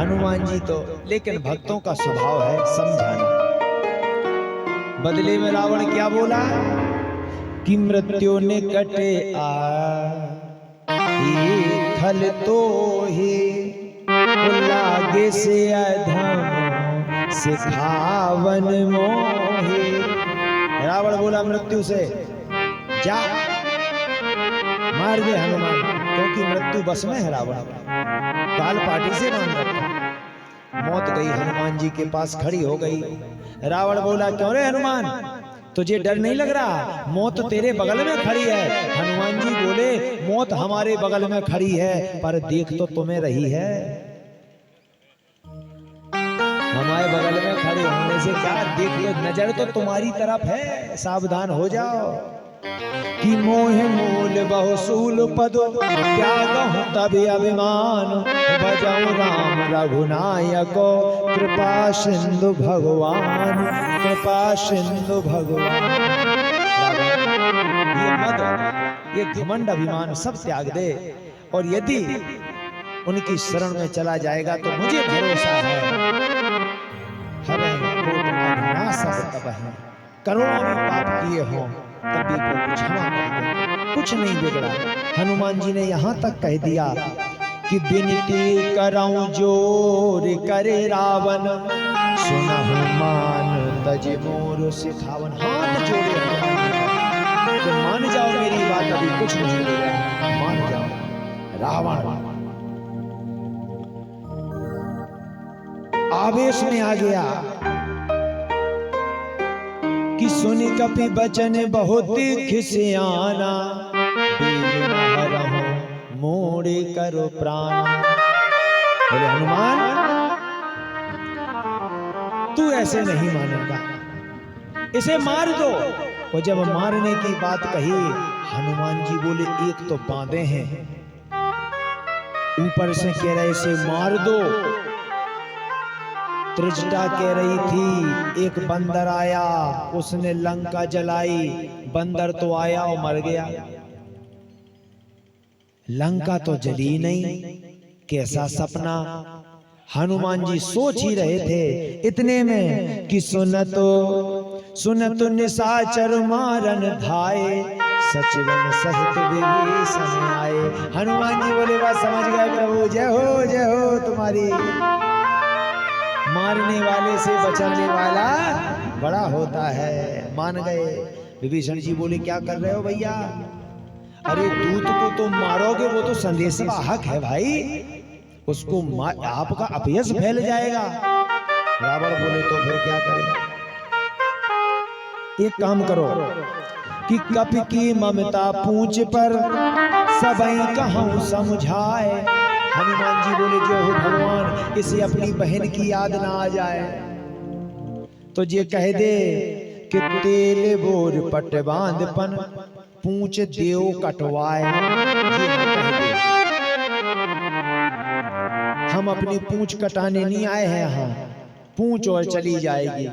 हनुमान जी तो, लेकिन भक्तों का स्वभाव है समझाना। बदले में रावण क्या बोला कि मृत्यु निकट खल तो ही लागे से अधम सिखावन मोहे। रावण बोला मृत्यु से, जा मार दे हनुमान, क्योंकि मृत्यु बस में है रावण, काल पाटी से बांध रखा। मौत गई हनुमान जी के पास खड़ी हो गई। रावण बोला क्यों रे हनुमान, तुझे डर नहीं लग रहा? मौत तेरे बगल में खड़ी है। हनुमान जी बोले मौत हमारे बगल में खड़ी है, पर देख तो तुम्हें रही है। हमारे बगल में खड़े होने से क्या, देख लो, नजर तो तुम्हारी तरफ है, सावधान हो जाओ। कि मोह मूल बहुसूल पद त्यागहु तभी अभिमान, भजऊ राम रघुनायको कृपा सिंधु भगवान, कृपा सिंधु भगवान। ये मद, ये घमंड अभिमान सब त्याग दे, और यदि उनकी शरण में चला जाएगा तो मुझे भरोसा है करोड़ों में पाप किए हों तभी वो क्षमा कर देंगे, कुछ नहीं बिगड़ा। हनुमान जी ने यहाँ तक कह दिया कि बिनती कराऊं जोर करे रावण, सुनहु मान तज मोर सिखावन। हाथ जोड़े कि मान जाओ मेरी बात, अभी कुछ नहीं बिगड़ा, मान जाओ। रावण आवेश में आ गया कि सुनि कपि बचन बहुत खिसियाना, मोड़े करो प्राण। बोले हनुमान तू ऐसे नहीं मानेगा, इसे मार दो। और जब मारने की बात कही, हनुमान जी बोले एक तो बांधे हैं, ऊपर से कह रहे इसे मार दो। त्रिजटा कह रही थी एक बंदर आया, उसने लंका जलाई, बंदर तो आया और मर गया, लंका तो जली नहीं, कैसा सपना। हनुमान जी सोच ही रहे थे, इतने में कि सुनतो निशाचर मारन धाये, सचिवन सहित विभीषण आए। हनुमान जी बोले बात समझ गए प्रभु, जय हो तुम्हारी। मारने वाले से बचाने वाला बड़ा होता है। मान गए। विभीषण जी बोले क्या कर रहे हो भैया? अरे दूत को तो मारोगे, वो तो संदेश वाहक है भाई, उसको आपका अपयश फैल जाएगा। रावण बोले तो फिर क्या करें? एक काम करो कि कपि की ममता पूंछ पर सबई कहूं समझाए। हनुमान जी बोले जो हो भगवान, इसे अपनी बहन की याद ना आ जाए तो ये कह दे कि तेल बोर पट बांधपन पूंछ देव कटवाए। हम अपनी पूंछ कटाने नहीं आए हैं यहाँ, पूंछ और चली जाएगी,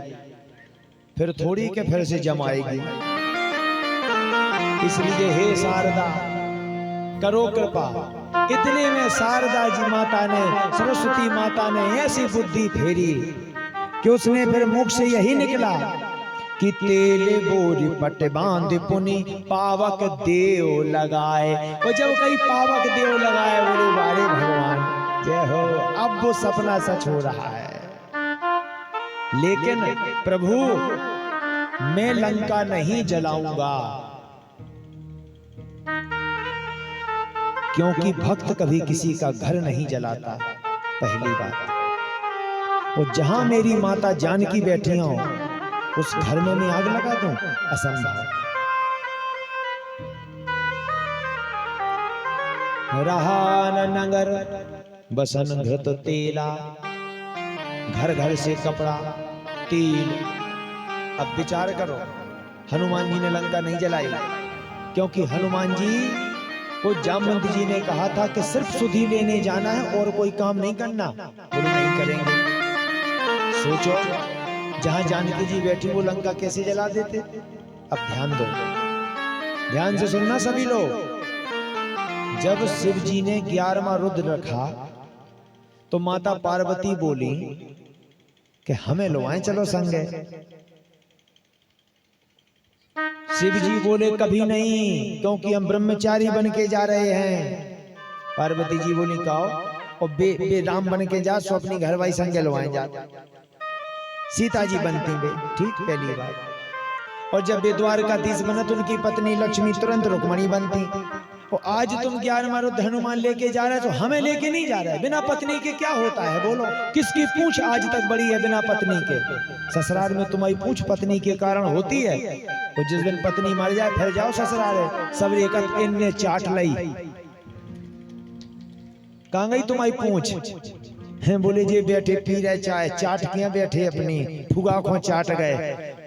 फिर थोड़ी के फिर से जमाएगी। इसलिए हे शारदा करो कृपा। इतने में शारदा जी माता ने, सरस्वती माता ने ऐसी बुद्धि फेरी कि उसने फिर मुख से यही निकला कि तेले बोरी पट बांध पुनि पावक देव लगाए। और जब कई पावक देव लगाए, बोले बारे भगवान जय हो, अब वो सपना सच हो रहा है। लेकिन प्रभु मैं लंका नहीं जलाऊंगा, क्योंकि भक्त कभी किसी का घर नहीं जलाता, पहली बात। और जहां मेरी माता जानकी बैठी हो उस घर में मैं आग लगा दूं, असंभव। रहा न नगर बसन घृत तेला, घर घर से कपड़ा तेल। अब विचार करो, हनुमान जी ने लंका नहीं जलाई, क्योंकि हनुमान जी को जामवंत जी ने कहा था कि सिर्फ सुधी लेने जाना है और कोई काम नहीं करना। बोले नहीं करेंगे। सोचो जहां जानकी जी बैठी वो लंका कैसे जला देते। अब ध्यान दो, ध्यान से सुनना सभी लोग। जब शिव जी ने 11वां रुद्र रखा तो माता पार्वती बोली कि हमें लो आए चलो संगे। शिव जी बोले कभी नहीं, क्योंकि हम ब्रह्मचारी बन के जा रहे हैं। पार्वती जी बोली कहो और बे राम बन के जा, सो अपनी घर वाई संगे लो आए जा। सीता जी बनती बे, ठीक पहली बात। और जब वे द्वारकाधीश बना तो उनकी पत्नी लक्ष्मी तुरंत रुक्मणी बनती। और आज तुम 11वां रुद्र हनुमान लेके जा रहे हो, तो हमें लेके नहीं जा रहे हैं। बिना पत्नी के क्या होता है बोलो? किसकी पूंछ आज तक बड़ी है बिना पत्नी के? ससुराल में तुम्हारी पूंछ पत्नी के कारण होती है। और जिस दिन पत्नी मर जाए फिर जाओ ससुराल, सब एक इनने चाट लई। कहां गई तुम्हारी पूंछ? हैं बोले जे बैठे पी रहे चाय, चाट किया बैठे अपनी फुगा को चाट गए,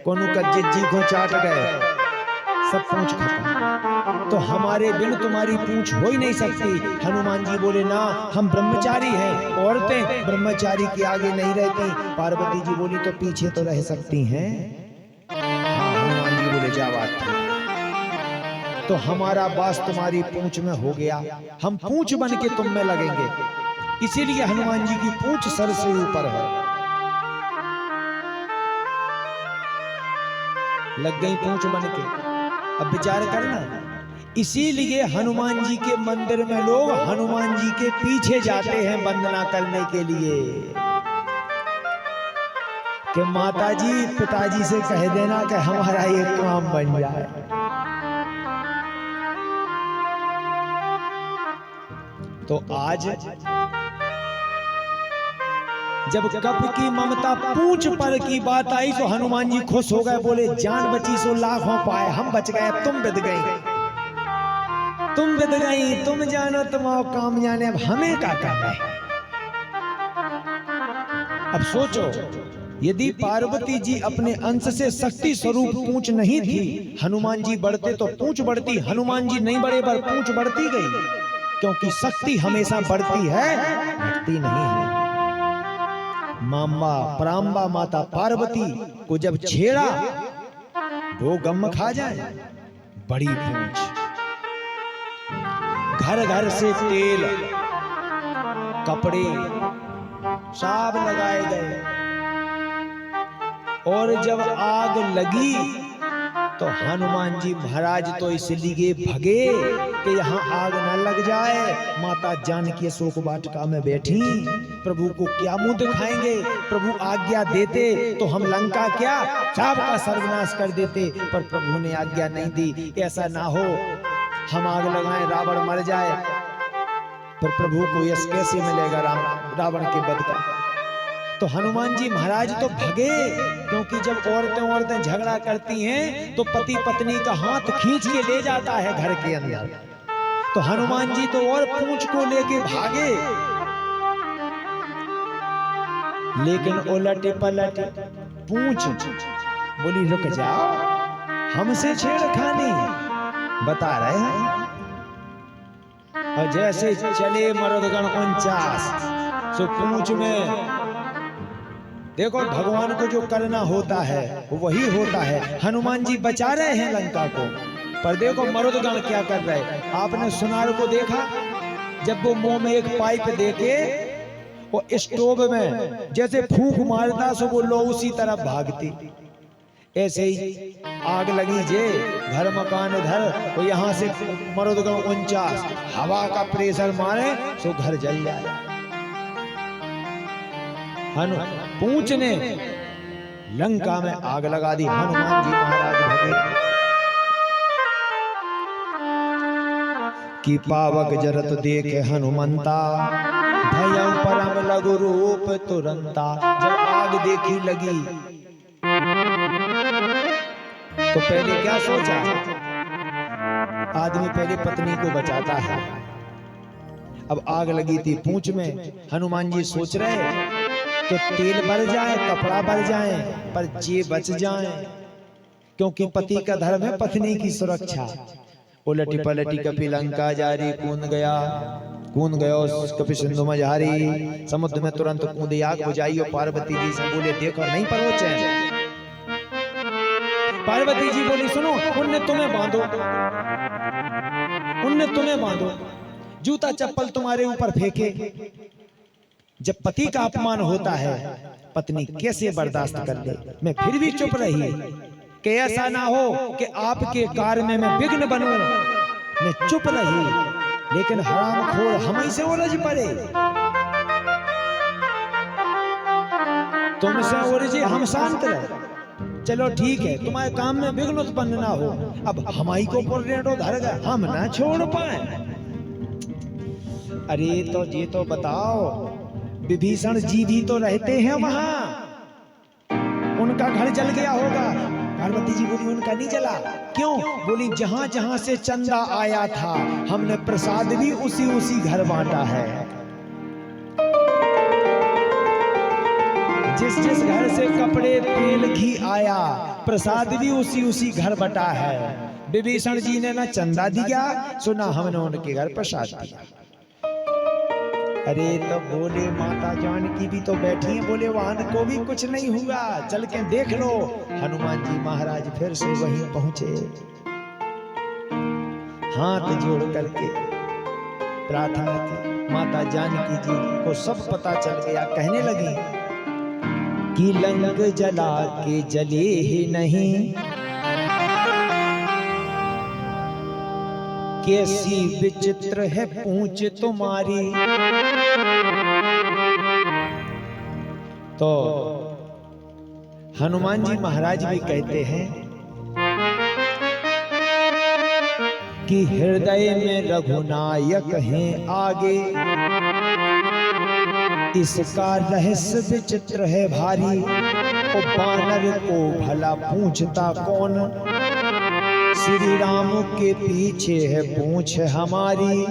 कोनू का जिज्जी को चाट गए, सब पूंछ खत्म। तो हमारे बिन तुम्हारी पूंछ हो ही नहीं सकती। हनुमान जी बोले ना, हम ब्रह्मचारी हैं, औरतें ब्रह्मचारी के आगे नहीं रहती। पार्वती जी बोली तो पीछे तो रह सकती हैं। हाँ, हनुमान जी बोले जा बात थी। तो हमारा वास तुम्हारी पूंछ में हो गया, हम पूंछ बन के तुम में लगेंगे। इसीलिए हनुमान जी की पूंछ सर से ऊपर है। लग गई पूंछ बन के। अब विचार करना, इसीलिए हनुमान जी के मंदिर में लोग हनुमान जी के पीछे जाते हैं वंदना करने के लिए कि माता जी पिताजी से कह देना कि हमारा ये काम बन जाए। तो आज जब कप की ममता पूंछ पर की बात आई तो हनुमान जी खुश हो गए, बोले जान बची सो लाखों पाए, हम बच गए, तुम बिद गई, तुम बिद गई, तुम जानो तुम्हारा काम जाने, अब हमें क्या करना है। अब सोचो, यदि पार्वती जी अपने अंश से शक्ति स्वरूप पूंछ नहीं थी, हनुमान जी बढ़ते तो पूंछ बढ़ती, हनुमान जी नहीं बढ़े पर पूंछ बढ़ती गई, क्योंकि शक्ति हमेशा बढ़ती है, घटती नहीं है। मामा पराम्बा माता पार्वती को जब छेड़ा वो गम खा जाए, बड़ी पूंछ। घर घर से तेल कपड़े सब लगाए गए, और जब आग लगी तो हनुमान जी महाराज तो इसलिए भगे कि यहाँ आग न लग जाए। माता जानकी शोक वाटिका में बैठी, प्रभु को क्या मुंह दिखाएंगे। प्रभु आज्ञा देते तो हम लंका क्या सबका सर्वनाश कर देते, पर प्रभु ने आज्ञा नहीं दी। ऐसा ना हो हम आग लगाएं रावण मर जाए, पर प्रभु को यश कैसे मिलेगा रावण के वध का। तो हनुमान जी महाराज तो भगे, क्योंकि जब औरतें झगड़ा करती हैं तो पति पत्नी का हाथ खींच के ले जाता है घर के अंदर। तो हनुमान जी तो और पूंछ को लेके भागे, लेकिन उलटे पलटे पूंछ बोली रुक जाओ, हमसे छेड़खानी बता रहे हैं। और जैसे चले मरुदगण 49, सो पूंछ में देखो भगवान को जो करना होता है वही होता है। हनुमान जी बचा रहे हैं लंका को, पर देखो मरुदगण क्या कर रहे हैं। आपने सुनार को देखा, जब वो मुंह में एक पाइप देके वो स्टोव में जैसे फूंक मारता सो वो लो उसी तरफ भागती। ऐसे ही आग लगी जे घर मकान इधर, तो यहाँ से मरुदगण 49 हवा का प्रेशर मारे सो घर जल जाए। पूंछ ने लंका में आग लगा दी। हनुमान जी महाराज भगे कि पावक जरत देखे हनुमंता, भयं परम लघु रूप तुरंता। जब आग देखी लगी तो पहले क्या सोचा, आदमी पहले पत्नी को बचाता है। अब आग लगी थी पूंछ में, हनुमान जी सोच रहे कि तेल बढ़ जाए, कपड़ा बढ़ जाए, पर जे बच जाए, क्योंकि पति का धर्म है पत्नी की सुरक्षा। उलटी पलटी कपि लंका जारी, कूद गयो कपि सिंधु मझारी। समुद्र में तुरंत कूदे आग बुझाई। और पार्वती जी से बोले देखो नहीं परोचे। पार्वती जी बोली सुनो, उनने तुम्हें बांधो, उनने तुम्हें बांधो, जूता चप्पल तुम्हारे ऊपर फेंके, जब पति का अपमान होता है पत्नी कैसे बर्दाश्त कर ले। मैं फिर भी चुप रही कि ऐसा ना हो कि आपके कार्य में मैं विघ्न बनूं। मैं चुप रही, लेकिन हरामखोर हम ही से उलझ पड़े। तुमसे उलझे हम शांत रहे। चलो ठीक है, तुम्हारे काम में विघ्न उत्पन्न ना हो। अब हमारी को पोर्नेटो धर गए, हम ना छोड़ पाए। अरे तो ये तो बताओ, विभीषण जी भी तो रहते हैं वहां, उनका घर जल गया होगा। पार्वती जी बोली उनका नहीं जला। क्यों? बोली जहां जहां से चंदा आया था हमने प्रसाद भी उसी घर बांटा है। जिस जिस घर से कपड़े तेल घी आया प्रसाद भी उसी घर बटा है। विभीषण जी ने ना चंदा दिया, सुना हमने उनके घर प्रसाद दिया। अरे तब बोले माता जानकी भी तो बैठी हैं। बोले वहां को भी कुछ नहीं हुआ, चल के देख लो। हनुमान जी महाराज फिर से वहीं पहुंचे, हाथ जोड़ करके प्रार्थना की। माता जानकी जी को सब पता चल गया। कहने लगी कि लंक जला के जले ही नहीं, कैसी विचित्र है पूंछ तुम्हारी। तो हनुमान जी महाराज भी कहते हैं कि हृदय में रघुनायक हैं आगे, इसका रहस्य विचित्र है भारी। ओ बानर को भला पूछता कौन, श्री राम के पीछे है पूंछ हमारी,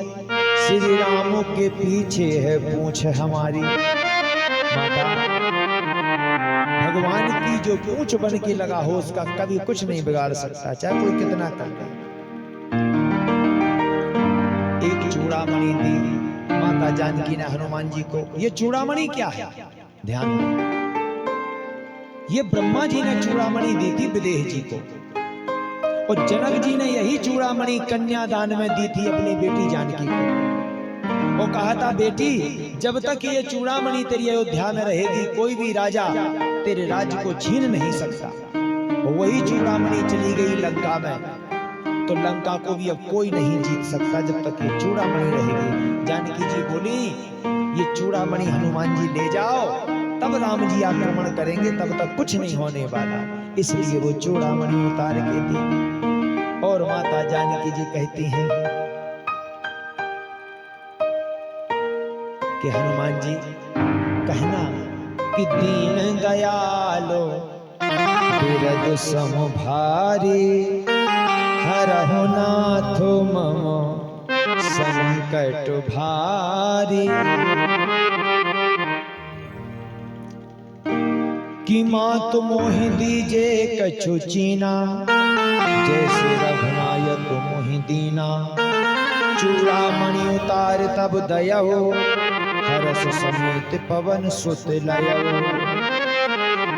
श्री राम के पीछे है पूंछ हमारी। माता, भगवान की जो पूंछ बन के लगा हो उसका कभी कुछ नहीं बिगाड़ सकता, चाहे कोई कितना कर ले। एक चूड़ामणि दी माता जानकी ने हनुमान जी को। ये चूड़ामणि क्या है? ध्यान दें, ये ब्रह्मा जी ने चूड़ामणि दी थी विदेह जी को, और जनक जी ने यही चूड़ामणि कन्यादान में दी थी अपनी बेटी जानकी को। वो कहा था बेटी जब तक ये चूड़ामणि तेरी अयोध्या में रहेगी कोई भी राजा तेरे राज्य को छीन नहीं सकता। वही चूड़ामणि चली गई लंका में, तो लंका को भी अब कोई नहीं जीत सकता जब तक ये चूड़ामणि रहेगी। जानकी जी बोली ये चूड़ामणि हनुमान जी ले जाओ, तब राम जी आक्रमण करेंगे, तब तक कुछ नहीं होने वाला। इसलिए वो चूड़ामणि उतार के दी। और माता जानकी जी कहती हैं कि हनुमान जी कहना कि दीन दयालो बिरद सम भारी, हरहु नाथ मम संकट भारी। कि मात मोहि दीजे कछु चीना, जैसे रघुनायक मोहि दीना। चूड़ामणि उतार तब दयौ, हरस समेत पवन सुत लयौ।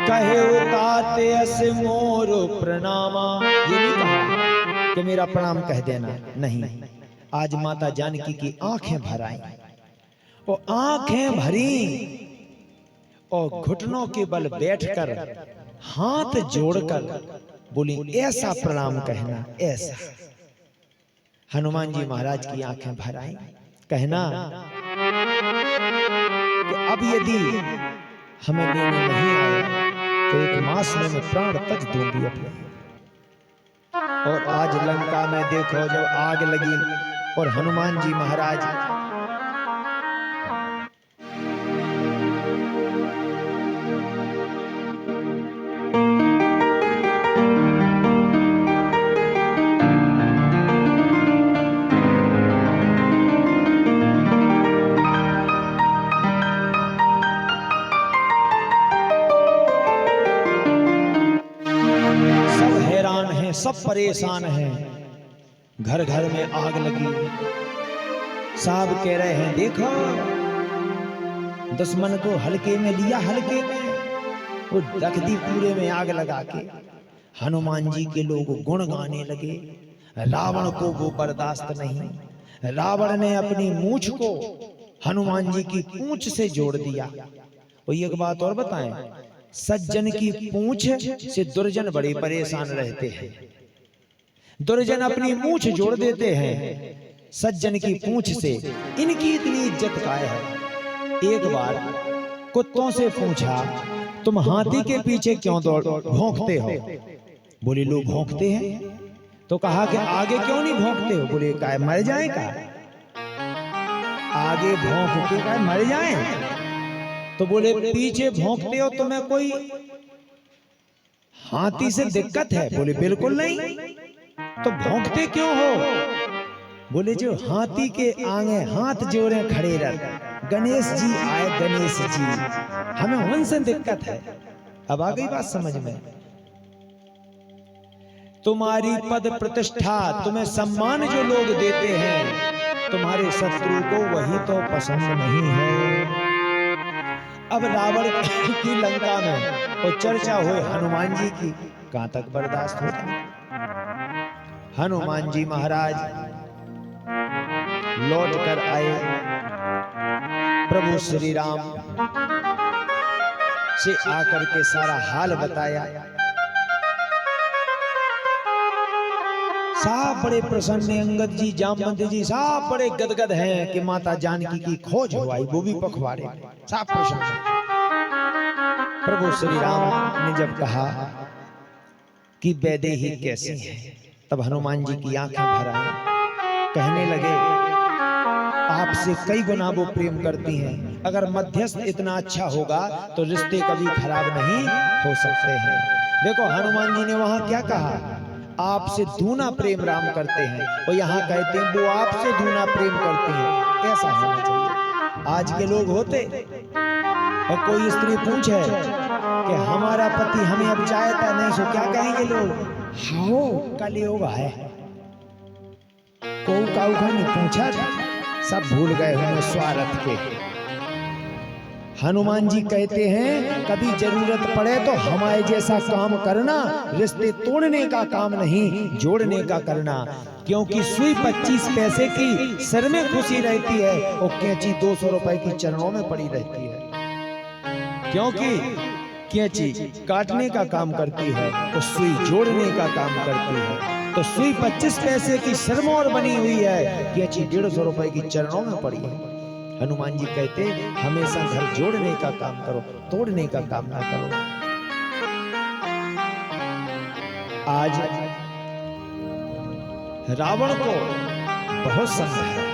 कहे उताते अस मोर प्रणामा। ये नहीं कहा कि मेरा प्रणाम कह देना, नहीं। आज माता जानकी की आंखें भर आई, वो आंखें भरी और घुटनों के बल बैठकर हाथ जोड़कर बोली ऐसा प्रणाम कहना, ऐसा। हनुमान जी महाराज की आंखें भर आई। कहना कि अब यदि हमें लेने नहीं आया तो एक मास में मैं प्राण तक दूंगी अपने। और आज लंका में देखो जब आग लगी और हनुमान जी महाराज सब परेशान हैं, घर घर में आग लगी। साहब कह रहे हैं देखो दुश्मन को हल्के में लिया, हल्के में वो रख दी पूरे में आग लगा के। हनुमान जी के लोग गुण गाने लगे। रावण को वो बर्दाश्त नहीं। रावण ने अपनी मूंछ को हनुमान जी की पूंछ से जोड़ दिया। और एक बात और बताएं, सज्जन की पूंछ से दुर्जन बड़े परेशान रहते हैं। दुर्जन अपनी मूंछ जोड़ देते हैं, सज्जन की पूंछ से इनकी इतनी इज्जत काय है। एक बार कुत्तों से पूछा, तुम हाथी के पीछे क्यों भौंकते हो? बोले लोग भौंकते हैं। तो कहा कि आगे क्यों नहीं भौंकते हो? बोले काय मर जाए का, आगे भौंक के काय मर जाए? तो बोले पीछे भौंकते हो तो मैं कोई हाथी से दिक्कत है? बोले बिल्कुल नहीं। तो भौंकते क्यों हो? बोले जो हाथी के आगे हाथ जोड़े खड़े रहते, गणेश जी आए, गणेश जी, हमें उनसे दिक्कत है। अब आ गई बात समझ में? तुम्हारी पद प्रतिष्ठा, तुम्हें सम्मान जो लोग देते हैं, तुम्हारे शत्रु को वही तो पसंद नहीं है। अब रावण की लंका में और चर्चा हुई हनुमान जी की, कहां तक बर्दाश्त होता? हनुमान जी महाराज लौट कर आए, प्रभु श्री राम से आकर के सारा हाल बताया। साहब बड़े प्रसन्न हैं, अंगद जी, जामवंत जी साहब बड़े गदगद हैं कि माता जानकी की खोज हो आई, वो भी पखवाड़े, साहब प्रसन्न। प्रभु श्री राम ने जब कहा कि वैदेही कैसी है, तब हनुमान जी की आंखें भर आई, कहने लगे आपसे कई गुना वो प्रेम करती हैं, अगर मध्यस्थ इतना अच्छा होगा तो रिश्ते कभी खराब नहीं हो सकते हैं। देखो हनुमान जी ने वहां क्या कहा, आपसे दूना प्रेम राम करते हैं, और यहाँ कहते हैं वो आपसे दूना प्रेम करते हैं। ऐसा होना चाहिए। आज के लोग होते और कोई स्त्री पूछे कि हमारा पति हमें अब चाहता नहीं, सो क्या कहेंगे लोग, हाओ कलयुग है, को नहीं पूछा, सब भूल गए होंगे स्वार्थ के। हनुमान जी कहते हैं कभी जरूरत पड़े तो हमारे जैसा काम करना, रिश्ते तोड़ने का काम नहीं, जोड़ने का करना। क्योंकि सुई 25 पैसे की सर में खुशी रहती है और कैंची 200 रुपए की चरणों में पड़ी रहती है। क्योंकि कैंची काटने का काम करती है तो सुई जोड़ने का काम करती है। तो सुई 25 पैसे की सरमौर बनी हुई है, कैंची 150 रुपए की चरणों में पड़ी है। हनुमान जी कहते हमेशा घर जोड़ने का काम करो, तोड़ने का काम ना करो। आज रावण को बहुत समझाया,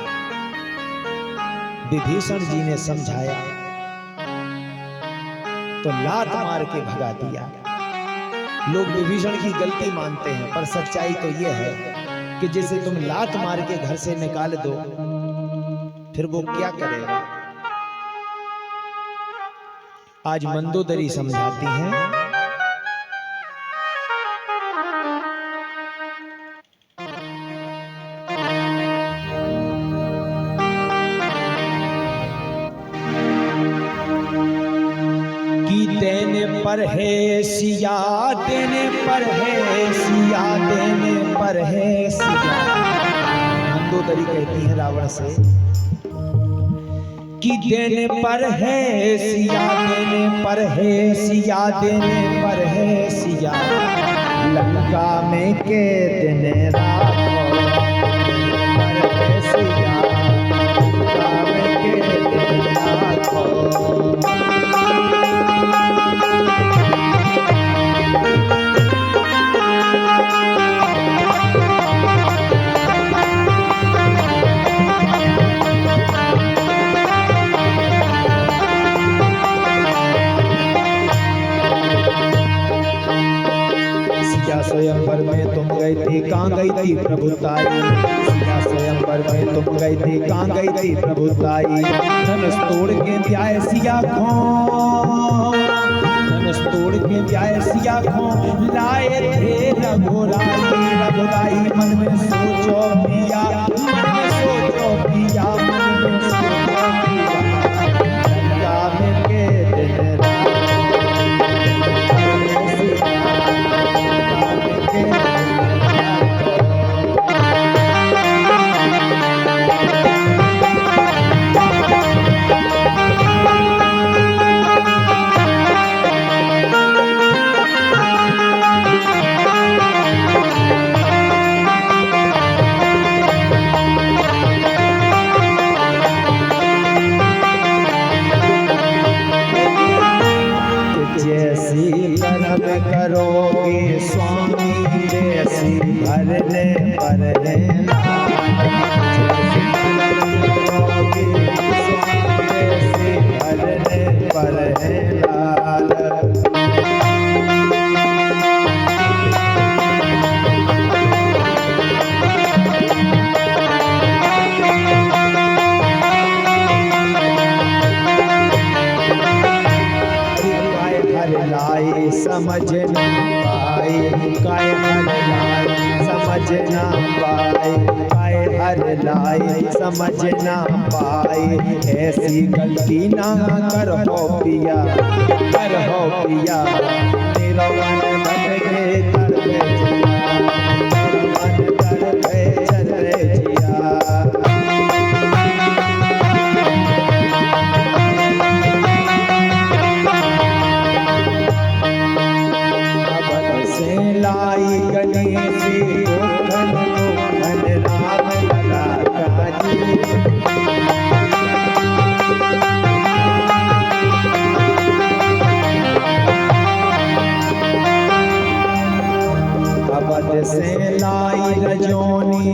विभीषण जी ने समझाया तो लात मार के भगा दिया। लोग विभीषण की गलती मानते हैं, पर सच्चाई तो यह है कि जिसे तुम लात मार के घर से निकाल दो फिर वो क्या करेगा। आज मंदोदरी समझाती हैं कि देने पर है सिया, देने पर है सिया, देने पर है सिया। मंदोदरी कहती है रावण से कि देने पर है सिया, देने पर है सिया, देने पर है सिया, लंका में के दिन राखो, पर है सिया, लंका में के दिन राखो। स्वयंवर में तुम गई थी, कहाँ गई थी प्रभुताई, सिया स्वयंवर में तुम गई थी, कहाँ गई थी प्रभुताई। धनुष तोड़ के ब्याह सिया खो, धनुष तोड़ के ब्याह सिया खो, लाए थे रघुराई, रघुराई मन में सोचो पिया, मन में सोचो पिया, मन में सोचो पिया, लंका में के दिन करोगे स्वामी जैसी भरने पर है करोगे स्वामी जैसी भरने पर है लाल। समझ ना पाए काय हर लाई समझ ना पाए काय हर लाई समझ ना पाए ऐसी गलती ना कर हो पिया मेरा मन बन के तर पे चल जिया लाई गणेश गोधन राम लला काजी अवध से लाई रजोनी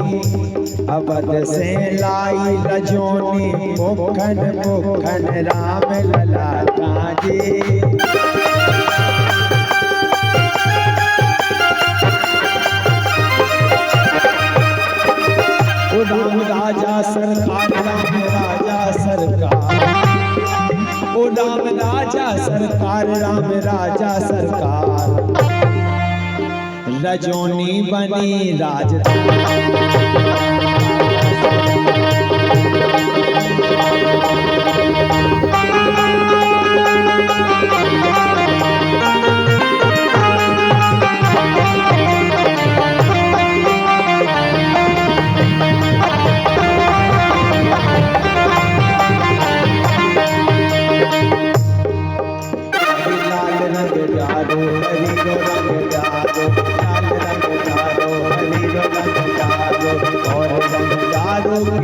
अवध से लाई रजोनी मुखन राम लला काजी। राम राजा सरकार राम राजा सरकार ओ राम राजा सरकार राम राजा सरकार रजोनी बनी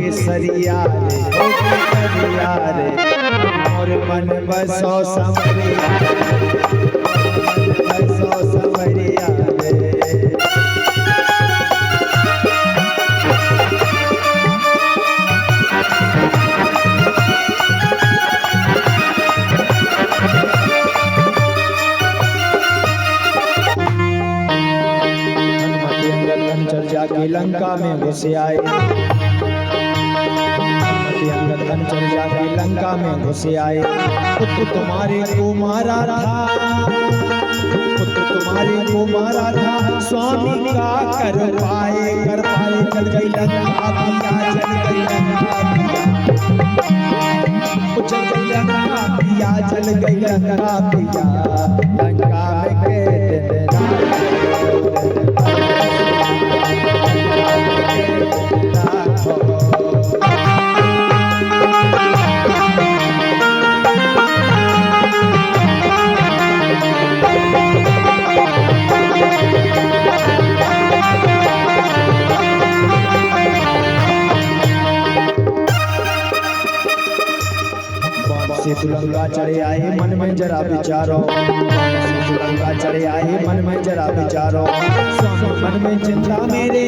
केसरिया रे और मन बसो समरिया रे। चल जाके लंका में घुस आए चल जाके लंका में घुस आए पुत्र तुम्हारे को मारा था स्वामी का कर पाए चल गई लंका पिया चल गई लंका पिया चल गई लंका पिया लंका में लंका चढ़े आए मन में जरा विचारो लंका चढ़े आए मन में जरा विचारो स्वामी मन में चिंता मेरे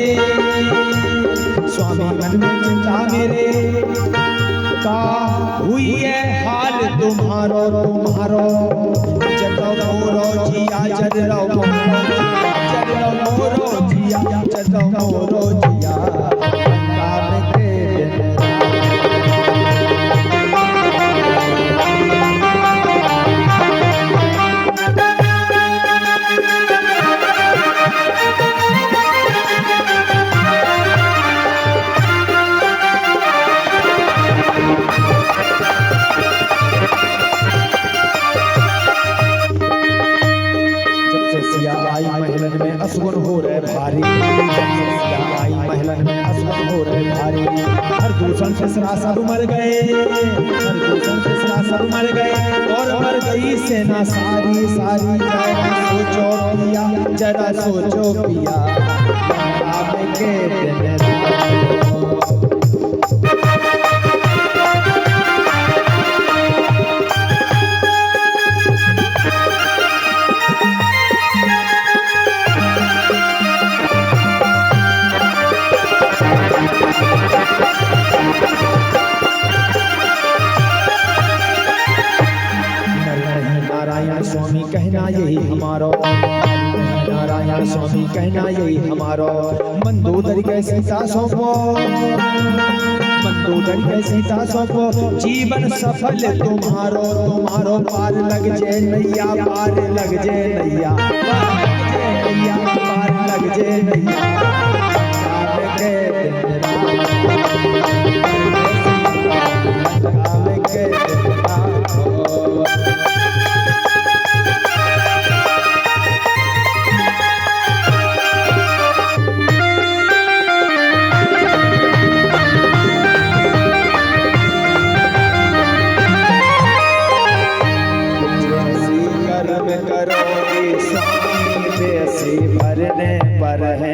स्वामी मन में चिंता मेरे का हुई है हाल तुम्हारो जगो मोरो जिया जगो मोरो जिया जगो मोरो जिया महलन में असगुन हो रहे भारी आई महलन में असगुन हो रहे भारी हर दूषण से सरासर मर गए और मर गई सेना सारी जरा सोचो पिया के दिन नारायण स्वामी कहना यही हमारो, नारायण स्वामी कहना यही हमारो। मंदोदरी के सीता सौंपो, मंदोदरी के सीता सौंपो, जीवन सफल तुम्हारो, तुम्हारो पार लग जे नैया, पार लग जे नैया, पार लग जे नैया। करोगे स्वामी वैसे भरने पर है